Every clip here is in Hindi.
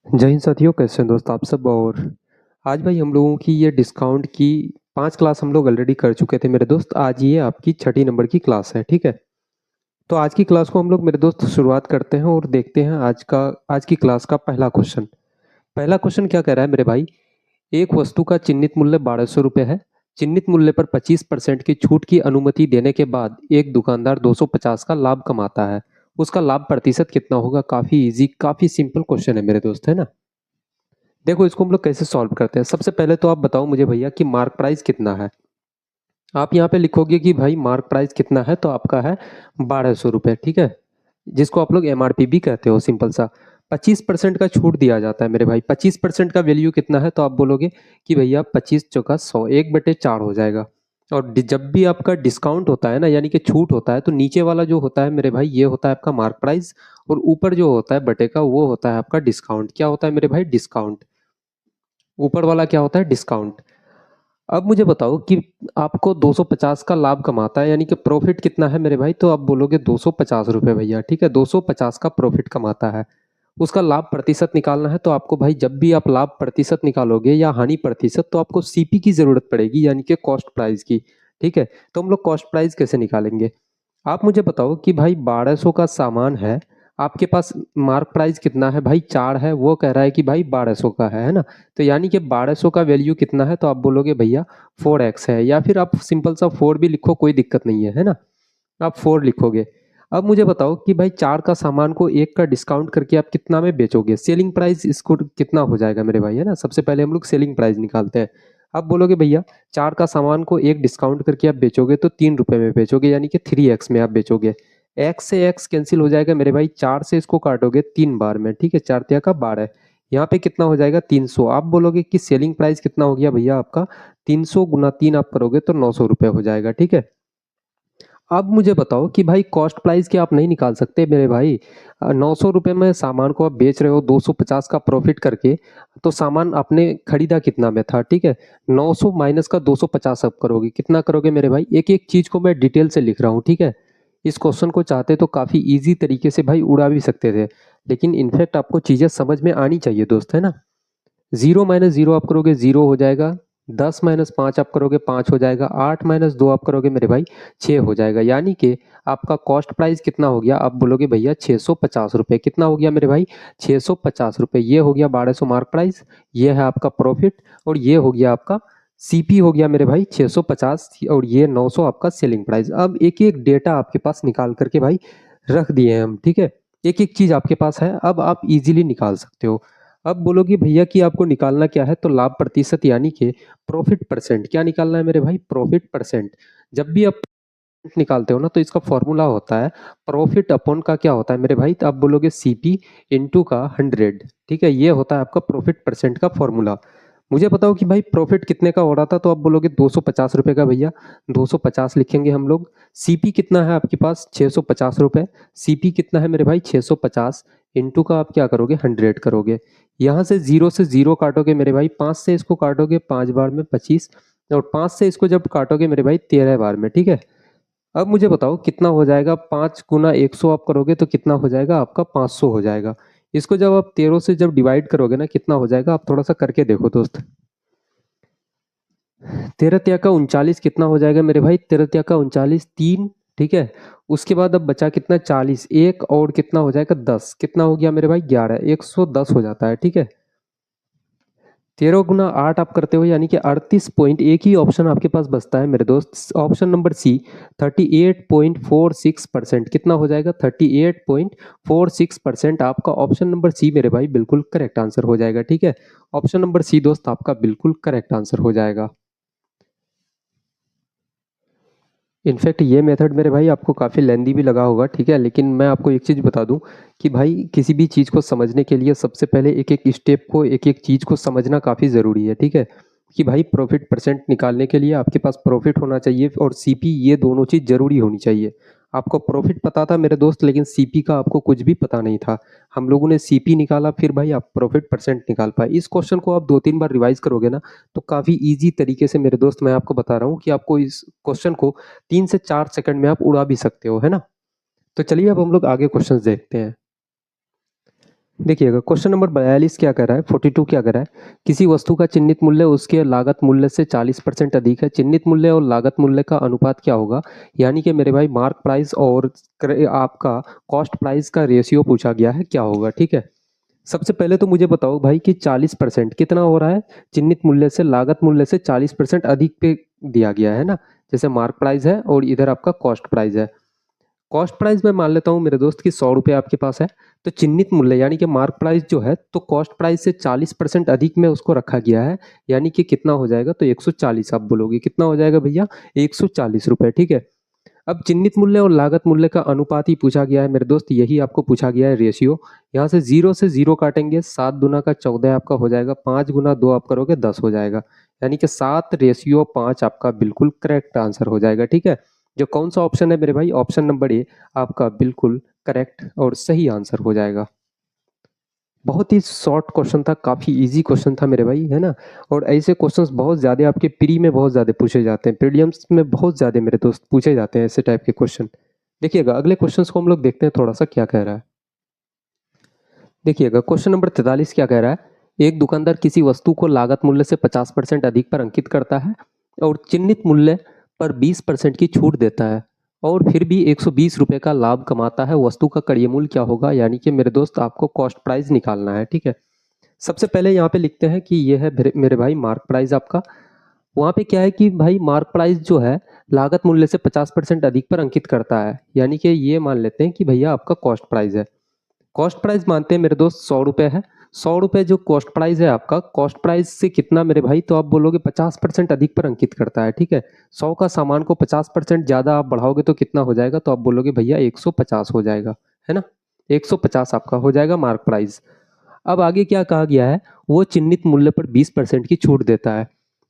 जय हिंद साथियों, कैसे हैं दोस्त आप सब। और आज भाई हम लोगों की ये डिस्काउंट की 5 क्लास हम लोग ऑलरेडी कर चुके थे मेरे दोस्त। आज ये आपकी छठी नंबर की क्लास है, ठीक है। तो आज की क्लास को हम लोग मेरे दोस्त शुरुआत करते हैं और देखते हैं आज की क्लास का पहला क्वेश्चन। पहला क्वेश्चन क्या कह रहा है मेरे भाई। एक वस्तु का चिन्हित मूल्य 1200 रुपये है। चिन्हित मूल्य पर 25% की छूट की अनुमति देने के बाद एक दुकानदार 250 का लाभ कमाता है। उसका लाभ प्रतिशत कितना होगा। काफी इजी, काफी सिंपल क्वेश्चन है मेरे दोस्त, है ना। देखो इसको हम लोग कैसे सॉल्व करते हैं। सबसे पहले तो आप बताओ मुझे भैया कि मार्क प्राइस कितना है। आप यहाँ पे लिखोगे कि भाई मार्क प्राइस कितना है, तो आपका है 1200 रुपये, ठीक है। जिसको आप लोग एमआरपी भी कहते हो, सिंपल सा। 25% का छूट दिया जाता है मेरे भाई। 25% का वैल्यू कितना है, तो आप बोलोगे कि भैया 25 चौका 100, 1/4 हो जाएगा। और जब भी आपका डिस्काउंट होता है ना, यानी कि छूट होता है, तो नीचे वाला जो होता है मेरे भाई ये होता है आपका मार्क प्राइस। और ऊपर जो होता है बटे का वो होता है आपका डिस्काउंट। क्या होता है मेरे भाई, डिस्काउंट। ऊपर वाला क्या होता है, डिस्काउंट। अब मुझे बताओ कि आपको 250 का लाभ कमाता है, यानी कि प्रॉफिट कितना है मेरे भाई, तो आप बोलोगे 250 रुपये भैया, ठीक है। 250 का प्रॉफिट कमाता है। उसका लाभ प्रतिशत निकालना है, तो आपको भाई जब भी आप लाभ प्रतिशत निकालोगे या हानि प्रतिशत, तो आपको सीपी की जरूरत पड़ेगी, यानी कि कॉस्ट प्राइस की। ठीक है। तो हम लोग कॉस्ट प्राइस कैसे निकालेंगे। आप मुझे बताओ कि भाई 1200 का सामान है। आपके पास मार्क प्राइस कितना है भाई, 4 है। वो कह रहा है कि भाई 1200 का है ना। तो यानी कि 1200 का वैल्यू कितना है, तो आप बोलोगे भैया 4x है, या फिर आप सिंपल सा 4 भी लिखो, कोई दिक्कत नहीं है ना। आप 4 लिखोगे। अब मुझे बताओ कि भाई 4 का सामान को 1 का डिस्काउंट करके आप कितना में बेचोगे। सेलिंग प्राइस इसको कितना हो जाएगा मेरे भाई, है ना। सबसे पहले हम लोग सेलिंग प्राइस निकालते हैं। अब बोलोगे भैया 4 का सामान को 1 डिस्काउंट करके आप बेचोगे तो 3 रुपए में बेचोगे, यानी कि 3x में आप बेचोगे। x से x कैंसिल हो जाएगा मेरे भाई। 4 से इसको काटोगे 3 बार में, ठीक है। 4 तिया का 12। यहाँ पे कितना हो जाएगा, 300। आप बोलोगे कि सेलिंग प्राइस कितना हो गया भैया आपका। 300 गुना 3 आप करोगे तो 900 रुपये हो जाएगा, ठीक है। अब मुझे बताओ कि भाई कॉस्ट प्राइस क्या आप नहीं निकाल सकते मेरे भाई। 900 रुपये में सामान को आप बेच रहे हो 250 का प्रॉफिट करके। तो सामान आपने खरीदा कितना में था, ठीक है। 900 माइनस का 250 आप करोगे, कितना करोगे मेरे भाई। एक एक चीज को मैं डिटेल से लिख रहा हूँ, ठीक है। इस क्वेश्चन को चाहते तो काफी इजी तरीके से भाई उड़ा भी सकते थे, लेकिन इनफैक्ट आपको चीजें समझ में आनी चाहिए दोस्त, है ना। 0 - 0 आप करोगे 0 हो जाएगा। 10 - 5 आप करोगे 5 हो जाएगा। 8 - 2 आप करोगे मेरे भाई 6 हो जाएगा। यानी कि आपका कॉस्ट प्राइस कितना हो गया, आप बोलोगे भैया 650 रुपये। कितना हो गया मेरे भाई, 650 रुपये। ये हो गया 1200 मार्क प्राइस। ये है आपका प्रॉफिट। और ये हो गया आपका सीपी हो गया मेरे भाई 650। और ये 900 आपका सेलिंग प्राइस। अब एक एक डेटा आपके पास निकाल करके भाई रख दिए हैं हम, ठीक है। एक एक चीज आपके पास है, अब आप इजीली निकाल सकते हो। अब बोलोगे भैया कि आपको निकालना क्या है, तो लाभ प्रतिशत यानी कि प्रॉफिट परसेंट। क्या निकालना है मेरे भाई, प्रॉफिट परसेंट। जब भी आप निकालते हो ना, तो इसका फॉर्मूला होता है प्रॉफिट अपॉन का क्या होता है मेरे भाई, तो आप बोलोगे सीपी इंटू का 100, ठीक है। ये होता है आपका प्रॉफिट परसेंट का फॉर्मूला। मुझे बताओ कि भाई प्रॉफिट कितने का हो रहा था, तो आप बोलोगे 250 रुपये का भैया। 250 लिखेंगे हम लोग। सीपी कितना है आपके पास, 650 रुपये। सीपी कितना है मेरे भाई, 650। इंटू का आप क्या करोगे, 100 करोगे। यहाँ से 0 से 0 काटोगे मेरे भाई। 5 से इसको काटोगे 5 बार में 25। और 5 से इसको जब काटोगे मेरे भाई 13 बार में, ठीक है। अब मुझे बताओ कितना हो जाएगा। 5 × 100 आप करोगे तो कितना हो जाएगा आपका, 500 हो जाएगा। इसको जब आप 13 से जब डिवाइड करोगे ना, कितना हो जाएगा, आप थोड़ा सा करके देखो दोस्त। 13 तिया का 39 कितना हो जाएगा मेरे भाई, 13 तिया का 39 3, ठीक है। उसके बाद अब बचा कितना, 40। एक और कितना हो जाएगा, 10। कितना हो गया मेरे भाई, 11। 110 हो जाता है, ठीक है। 13 × 8 आप करते हो, यानी कि 38 एक ही ऑप्शन आपके पास बचता है मेरे दोस्त, ऑप्शन नंबर सी। 38.46%। कितना हो जाएगा, 38.46%। आपका ऑप्शन नंबर सी मेरे भाई बिल्कुल करेक्ट आंसर हो जाएगा, ठीक है। ऑप्शन नंबर सी दोस्त आपका बिल्कुल करेक्ट आंसर हो जाएगा। इनफैक्ट ये मेथड मेरे भाई आपको काफ़ी लेंदी भी लगा होगा, ठीक है। लेकिन मैं आपको एक चीज़ बता दूं कि भाई किसी भी चीज़ को समझने के लिए सबसे पहले एक एक स्टेप को, एक एक चीज़ को समझना काफ़ी ज़रूरी है, ठीक है। कि भाई प्रॉफिट परसेंट निकालने के लिए आपके पास प्रॉफिट होना चाहिए और सीपी, ये दोनों चीज़ ज़रूरी होनी चाहिए। आपको प्रॉफिट पता था मेरे दोस्त, लेकिन सीपी का आपको कुछ भी पता नहीं था। हम लोगों ने सीपी निकाला, फिर भाई आप प्रॉफिट परसेंट निकाल पाए। इस क्वेश्चन को आप 2 3 बार रिवाइज करोगे ना, तो काफ़ी ईजी तरीके से मेरे दोस्त मैं आपको बता रहा हूँ कि आपको इस क्वेश्चन को 3 से 4 सेकंड में आप उड़ा भी सकते हो, है ना। तो चलिए अब हम लोग आगे क्वेश्चंस देखते हैं। देखिएगा क्वेश्चन नंबर 42 क्या कह रहा है, 42 क्या कह रहा है, किसी वस्तु का चिन्हित मूल्य उसके लागत मूल्य से 40% अधिक है, चिन्हित मूल्य और लागत मूल्य का अनुपात क्या होगा। यानी कि मेरे भाई मार्क प्राइस और आपका कॉस्ट प्राइस का रेशियो पूछा गया है, क्या होगा। ठीक है, सबसे पहले तो मुझे बताओ भाई कि 40% कितना हो रहा है, चिन्हित मूल्य से लागत मूल्य से 40% अधिक पे दिया गया है ना। जैसे मार्क प्राइस है और इधर आपका कॉस्ट प्राइस है। कॉस्ट प्राइस मैं मान लेता हूँ मेरे दोस्त कि 100 रुपये आपके पास है, तो चिन्हित मूल्य यानी कि मार्क प्राइस जो है तो कॉस्ट प्राइस से 40% अधिक में उसको रखा गया है। यानी कि कितना हो जाएगा, तो 140 आप बोलोगे कितना हो जाएगा भैया, 140 रुपये। ठीक है, अब चिन्हित मूल्य और लागत मूल्य का अनुपात ही पूछा गया है मेरे दोस्त, यही आपको पूछा गया है रेशियो। यहाँ से 0 से 0 काटेंगे, 7 दूना का 14 आपका हो जाएगा, 5 गुना 2 आप करोगे 10 हो जाएगा। यानी कि 7:5 आपका बिल्कुल करेक्ट आंसर हो जाएगा। ठीक है, जो कौन सा ऑप्शन है मेरे भाई, ऑप्शन नंबर ए आपका बिल्कुल करेक्ट और सही आंसर हो जाएगा। बहुत ही शॉर्ट क्वेश्चन था, काफी इजी क्वेश्चन था मेरे भाई, है ना। और ऐसे क्वेश्चंस बहुत ज्यादा आपके प्री में बहुत ज्यादा पूछे जाते हैं, प्रीलिम्स में बहुत ज्यादा मेरे दोस्त पूछे जाते हैं ऐसे टाइप के क्वेश्चन। देखिएगा अगले क्वेश्चंस को हम लोग देखते हैं थोड़ा सा क्या कह रहा है। देखिएगा क्वेश्चन नंबर 43 क्या कह रहा है, एक दुकानदार किसी वस्तु को लागत मूल्य से 50% अधिक पर अंकित करता है और चिन्हित मूल्य पर 20% की छूट देता है और फिर भी 120 रुपये का लाभ कमाता है, वस्तु का क्रय मूल्य क्या होगा। यानी कि मेरे दोस्त आपको कॉस्ट प्राइस निकालना है। ठीक है, सबसे पहले यहाँ पे लिखते हैं कि ये है मेरे भाई मार्क प्राइस आपका। वहाँ पे क्या है कि भाई मार्क प्राइस जो है लागत मूल्य से 50% अधिक पर अंकित करता है, यानी कि ये मान लेते हैं कि भैया आपका कॉस्ट प्राइस है। कॉस्ट प्राइस मानते हैं मेरे दोस्त 100 रुपये है। 100 रुपये जो कॉस्ट प्राइस है आपका, कॉस्ट प्राइस से कितना मेरे भाई, तो आप बोलोगे 50% अधिक पर अंकित करता है। ठीक है, 100 का सामान को 50% ज्यादा आप बढ़ाओगे तो कितना हो जाएगा, तो आप बोलोगे भैया 150 हो जाएगा, है ना। 150 आपका हो जाएगा मार्क प्राइस। अब आगे क्या कहा गया है, वो चिन्हित मूल्य पर 20% की छूट देता है।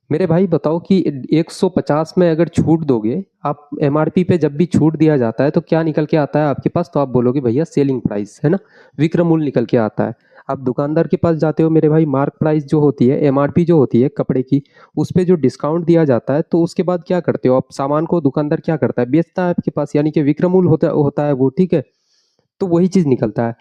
मेरे भाई बताओ कि 150 में अगर छूट दोगे आप, एमआरपी पे जब भी छूट दिया जाता है तो क्या निकल के आता है आपके पास, तो आप बोलोगे भैया सेलिंग प्राइस, है ना, विक्रय मूल्य निकल के आता है। आप दुकानदार के पास जाते हो मेरे भाई, मार्क प्राइस जो होती है, एमआरपी जो होती है कपड़े की, उस पे जो डिस्काउंट दिया जाता है, तो उसके बाद क्या करते हो आप, सामान को दुकानदार क्या करता है, बेचता है आपके पास, यानी कि विक्रय मूल्य होता है वो। ठीक है, तो वही चीज निकलता है।